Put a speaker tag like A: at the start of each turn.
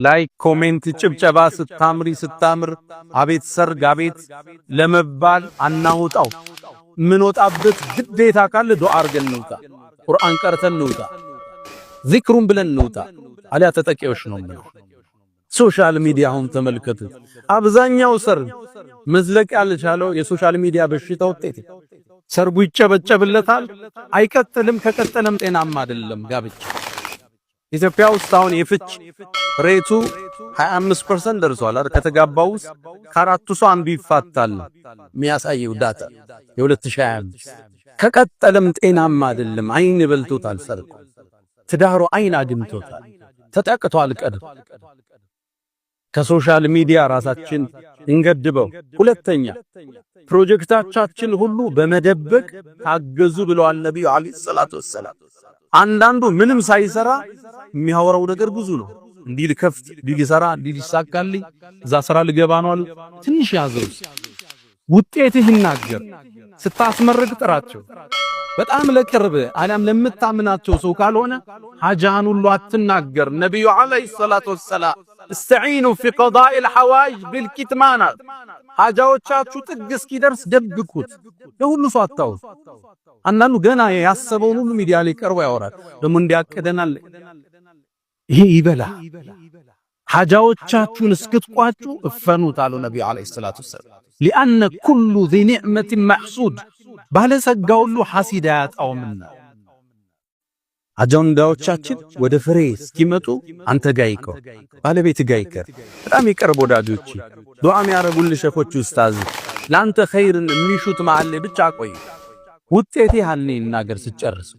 A: ላይክ ኮሜንት ጭብጨባ ስታምር አቤት ሰርግ አቤት ለመባል አናውጣው ምን ወጣበት ግዴታ ካለ ዱዓ አርገን እንውጣ ቁርአን ቀርተን እንውጣ ዚክሩን ብለን እንውጣ አሊያ ተጠቂዎች ነው ማለት ሶሻል ሚዲያውን ተመልከቱ አብዛኛው ሰርግ መዝለቅ ያልቻለው የሶሻል ሚዲያ በሽታ ውጤት ሰርጉ ይጨበጨብለታል አይቀጥልም ከቀጠለም ጤናማ አይደለም ጋብቻ ኢትዮጵያ ውስጥ አሁን የፍች ሬቱ 25% ደርሷል አይደል ከተጋባው ከአራቱ ሰው አንዱ ይፋታል የሚያሳየው ዳታ የ2025 ከቀጠለም ጤናማ አይደለም አይን በልቶታል ሰርጉ ትዳሩ አይን አግምቶታል ተጠቅቷል ቀድም ከሶሻል ሚዲያ ራሳችን እንገድበው ሁለተኛ ፕሮጀክታችን ሁሉ በመደበቅ ታገዙ ብለዋል ነብዩ አለይሂ ሰላቱ ወሰለም አንዳንዱ ምንም ሳይሰራ የሚያወራው ነገር ብዙ ነው እንዲህ ልከፍት እንዲህ ሊሰራ እንዲህ ሊሳካልኝ እዛ ስራ ልገባ ነው ትንሽ ያዘው ውጤትህ ይናገር ስታስመረቅ ጥራቸው በጣም ለቅርብ አለም ለምታምናቸው ሰው ካልሆነ ሐጃን ሁሉ አትናገር ነብዩ አለይሂ ሰላቱ ወሰለም استعينوا في قضاء الحوائج بالكتمان ሐጃዎቻችሁ ጥግ እስኪደርስ ደብቁት ለሁሉ ሰው አታው አንናኑ ገና ያሰበውን ሁሉ ሚዲያ ላይ ቀርቦ ያወራል ደሞ እንዲያቀደናል ይሄ ይበላ ሐጃዎቻችሁን እስክትቋጩ እፈኑት አሉ ነብዩ አለይሂ ሰላቱ ወሰለም لان كل ذي نعمه محسود ባለጸጋ ሁሉ ሐሲድ ያጣውምና አጀንዳዎቻችን ወደ ፍሬ እስኪመጡ አንተ ጋይኮ ባለቤት ጋይከር በጣም ይቀርብ ወዳጆች ዱዓ የሚያረጉልሽ ሸፎች ኡስታዝ ላንተ ኸይርን የሚሹት ማዓለ ብቻ ቆይ ውጤቴ ሀኔ እናገር ስጨርስ